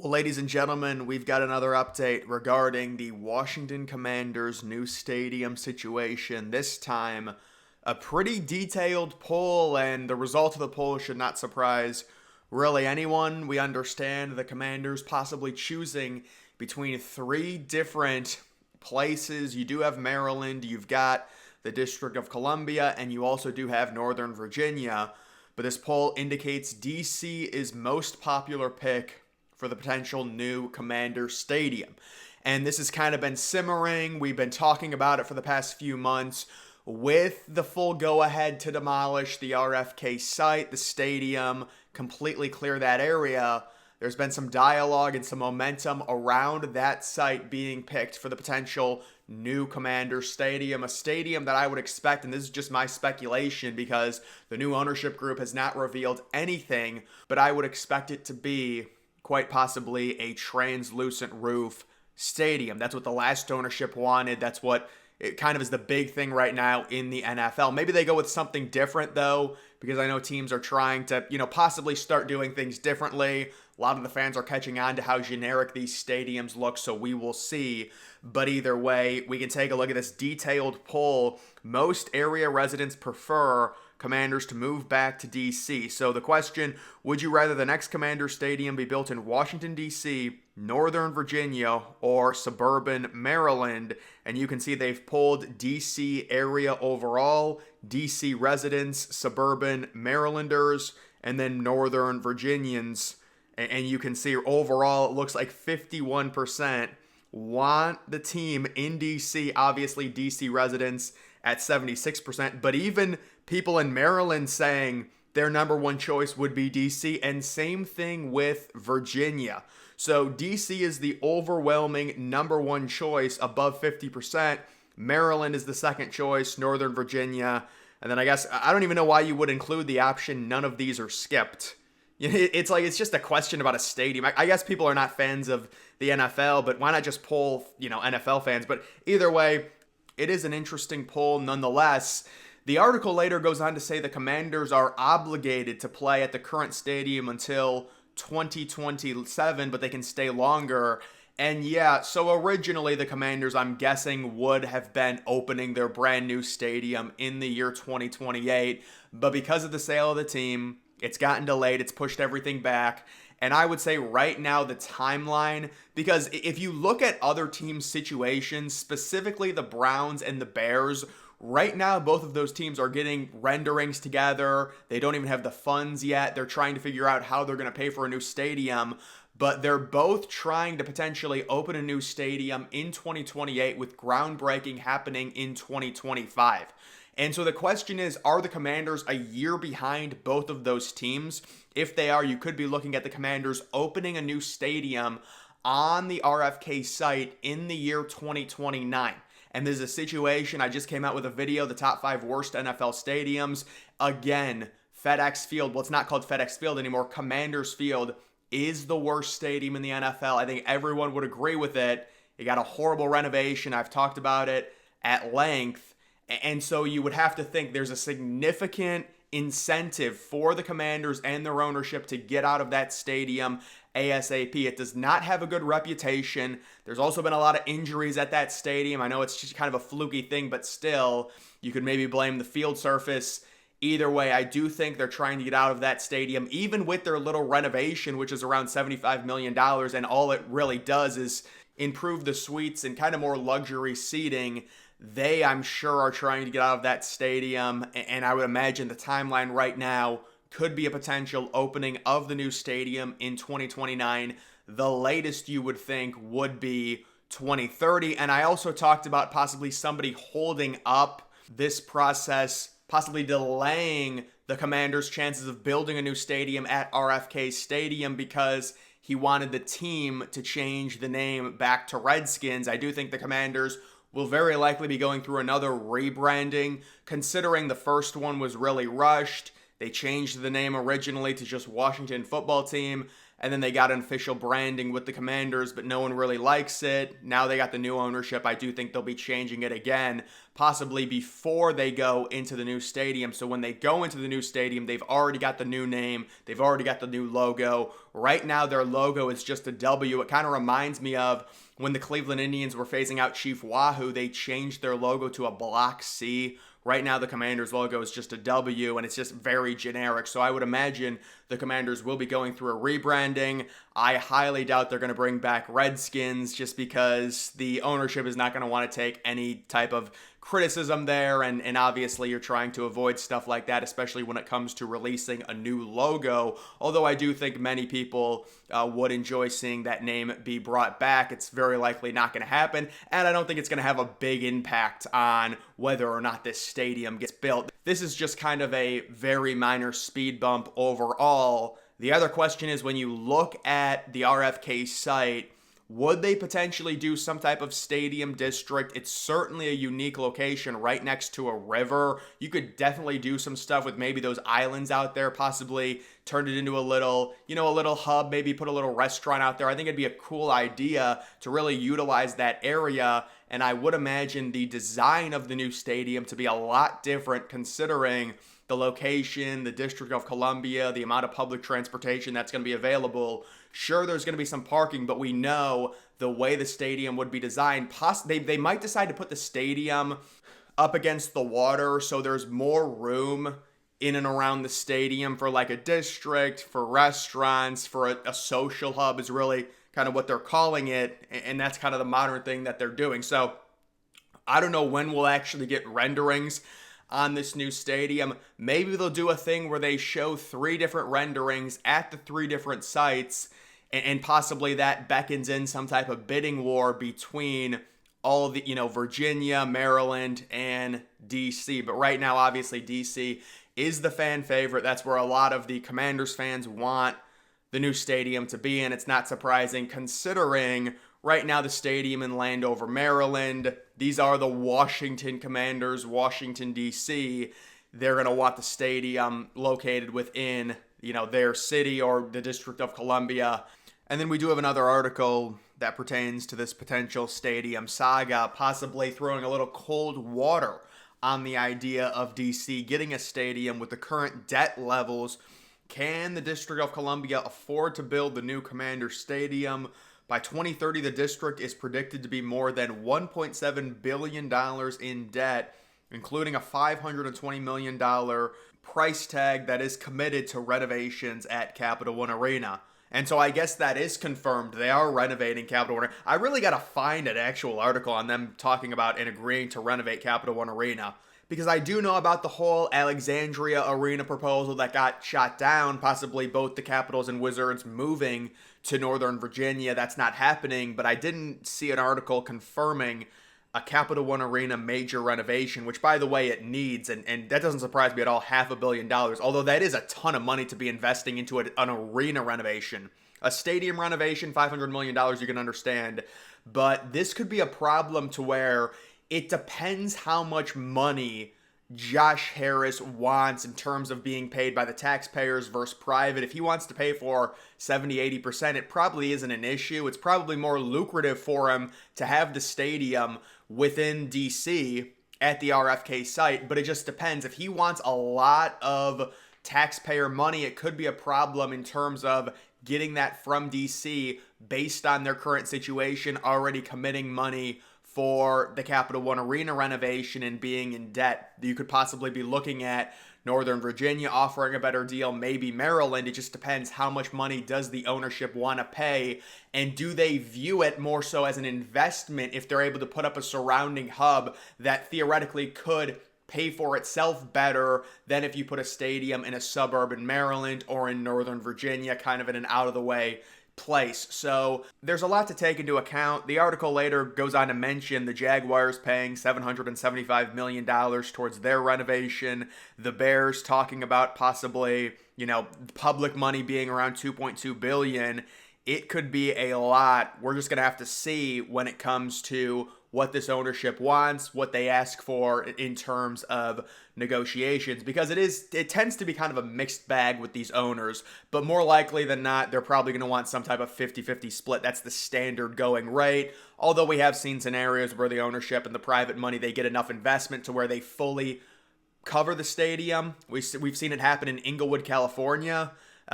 Well, ladies and gentlemen, we've got another update regarding the Washington Commanders' new stadium situation. This time, a pretty detailed poll, and the result of the poll should not surprise really anyone. We understand the Commanders possibly choosing between three different places. You do have Maryland, you've got the District of Columbia, and you also do have Northern Virginia. But this poll indicates DC is most popular pick for the potential new Commander Stadium. And this has kind of been simmering. We've been talking about it for the past few months. With the full go-ahead to demolish the RFK site, the stadium, completely clear that area, there's been some dialogue and some momentum around that site being picked for the potential new Commander Stadium, a stadium that I would expect, and this is just my speculation because the new ownership group has not revealed anything, but I would expect it to be quite possibly a translucent roof stadium. That's what the last ownership wanted. That's what it kind of is the big thing right now in the NFL. Maybe they go with something different though, because I know teams are trying to, possibly start doing things differently. A lot of the fans are catching on to how generic these stadiums look, so we will see. But either way, we can take a look at this detailed poll. Most area residents prefer Commanders to move back to DC. So the question, would you rather the next Commander Stadium be built in Washington, DC, Northern Virginia, or suburban Maryland? And you can see they've pulled DC area overall, DC residents, suburban Marylanders, and then Northern Virginians. And you can see overall it looks like 51% want the team in DC. Obviously, DC residents at 76%, but even people in Maryland saying their number one choice would be DC, and same thing with Virginia. So DC is the overwhelming number one choice, above 50%. Maryland is the second choice, Northern Virginia, and then I guess I don't even know why you would include the option none of these are skipped. It's like it's just a question about a stadium. I guess people are not fans of the NFL, but why not just poll, NFL fans? But either way, it is an interesting poll nonetheless. The article later goes on to say the Commanders are obligated to play at the current stadium until 2027, but they can stay longer. And yeah, so originally the Commanders, I'm guessing, would have been opening their brand new stadium in the year 2028. But because of the sale of the team, it's gotten delayed. It's pushed everything back. And I would say right now the timeline, because if you look at other teams' situations, specifically the Browns and the Bears, right now both of those teams are getting renderings together. They don't even have the funds yet. They're trying to figure out how they're going to pay for a new stadium. But they're both trying to potentially open a new stadium in 2028 with groundbreaking happening in 2025. And so the question is, are the Commanders a year behind both of those teams? If they are, you could be looking at the Commanders opening a new stadium on the RFK site in the year 2029. And there's a situation, I just came out with a video, the top 5 worst NFL stadiums. Again, FedEx Field, well, it's not called FedEx Field anymore, Commanders Field is the worst stadium in the NFL. I think everyone would agree with it. It got a horrible renovation. I've talked about it at length. And so you would have to think there's a significant incentive for the Commanders and their ownership to get out of that stadium ASAP. It does not have a good reputation. There's also been a lot of injuries at that stadium. I know it's just kind of a fluky thing, but still, you could maybe blame the field surface. Either way, I do think they're trying to get out of that stadium, even with their little renovation, which is around $75 million, and all it really does is improve the suites and kind of more luxury seating. They, I'm sure, are trying to get out of that stadium, and I would imagine the timeline right now could be a potential opening of the new stadium in 2029. The latest you would think would be 2030, and I also talked about possibly somebody holding up this process, possibly delaying the Commanders' chances of building a new stadium at RFK Stadium because he wanted the team to change the name back to Redskins. I do think the Commanders will very likely be going through another rebranding, considering the first one was really rushed. They changed the name originally to just Washington Football Team, and then they got an official branding with the Commanders, but no one really likes it. Now they got the new ownership. I do think they'll be changing it again, possibly before they go into the new stadium. So when they go into the new stadium, they've already got the new name, they've already got the new logo. Right now, their logo is just a W. It kind of reminds me of when the Cleveland Indians were phasing out Chief Wahoo, they changed their logo to a block C. Right now, the Commanders logo is just a W, and it's just very generic. So I would imagine the Commanders will be going through a rebranding. I highly doubt they're going to bring back Redskins just because the ownership is not going to want to take any type of criticism there, and obviously you're trying to avoid stuff like that, especially when it comes to releasing a new logo, although I do think many people would enjoy seeing that name be brought back. It's very likely not going to happen, and I don't think it's going to have a big impact on whether or not this stadium gets built. This is just kind of a very minor speed bump overall. The other question is, when you look at the RFK site, would they potentially do some type of stadium district? It's certainly a unique location right next to a river. You could definitely do some stuff with maybe those islands out there, possibly turn it into a little hub, maybe put a little restaurant out there. I think it'd be a cool idea to really utilize that area. And I would imagine the design of the new stadium to be a lot different considering the location, the District of Columbia, the amount of public transportation that's going to be available. Sure, there's going to be some parking, but we know the way the stadium would be designed. They might decide to put the stadium up against the water, so there's more room in and around the stadium for like a district, for restaurants, for a social hub is really kind of what they're calling it, and that's kind of the modern thing that they're doing. So I don't know when we'll actually get renderings on this new stadium. Maybe they'll do a thing where they show 3 different renderings at the 3 different sites, and possibly that beckons in some type of bidding war between all of the, Virginia, Maryland, and DC. But right now, obviously, DC is the fan favorite. That's where a lot of the Commanders fans want the new stadium to be, and it's not surprising considering right now the stadium in Landover, Maryland, these are the Washington Commanders, Washington, D.C. They're going to want the stadium located within, their city or the District of Columbia. And then we do have another article that pertains to this potential stadium saga, possibly throwing a little cold water on the idea of D.C. getting a stadium with the current debt levels. Can the District of Columbia afford to build the new Commander Stadium? By 2030, the district is predicted to be more than $1.7 billion in debt, including a $520 million price tag that is committed to renovations at Capital One Arena. And so I guess that is confirmed. They are renovating Capital One Arena. I really got to find an actual article on them talking about and agreeing to renovate Capital One Arena, because I do know about the whole Alexandria Arena proposal that got shot down, possibly both the Capitals and Wizards moving to Northern Virginia. That's not happening, but I didn't see an article confirming a Capital One Arena major renovation, which, by the way, it needs, and that doesn't surprise me at all, $500 million, although that is a ton of money to be investing into an arena renovation. A stadium renovation, $500 million, you can understand, but this could be a problem to where it depends how much money Josh Harris wants in terms of being paid by the taxpayers versus private. If he wants to pay for 70-80%, it probably isn't an issue. It's probably more lucrative for him to have the stadium within DC at the RFK site, but it just depends. If he wants a lot of taxpayer money, it could be a problem in terms of getting that from DC based on their current situation, already committing money for the Capital One Arena renovation and being in debt. You could possibly be looking at Northern Virginia offering a better deal, maybe Maryland. It just depends how much money does the ownership want to pay, and do they view it more so as an investment if they're able to put up a surrounding hub that theoretically could pay for itself better than if you put a stadium in a suburb in Maryland or in Northern Virginia, kind of in an out-of-the-way place. So there's a lot to take into account. The article later goes on to mention the Jaguars paying $775 million towards their renovation. The Bears talking about possibly, public money being around $2.2 billion. It could be a lot. We're just going to have to see when it comes to what this ownership wants, what they ask for in terms of negotiations, because it tends to be kind of a mixed bag with these owners, but more likely than not, they're probably going to want some type of 50-50 split. That's the standard going rate. Although we have seen scenarios where the ownership and the private money, they get enough investment to where they fully cover the stadium. We've seen it happen in Inglewood, California,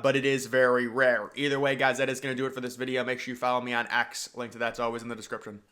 but it is very rare. Either way, guys, that is going to do it for this video. Make sure you follow me on X. Link to that's always in the description.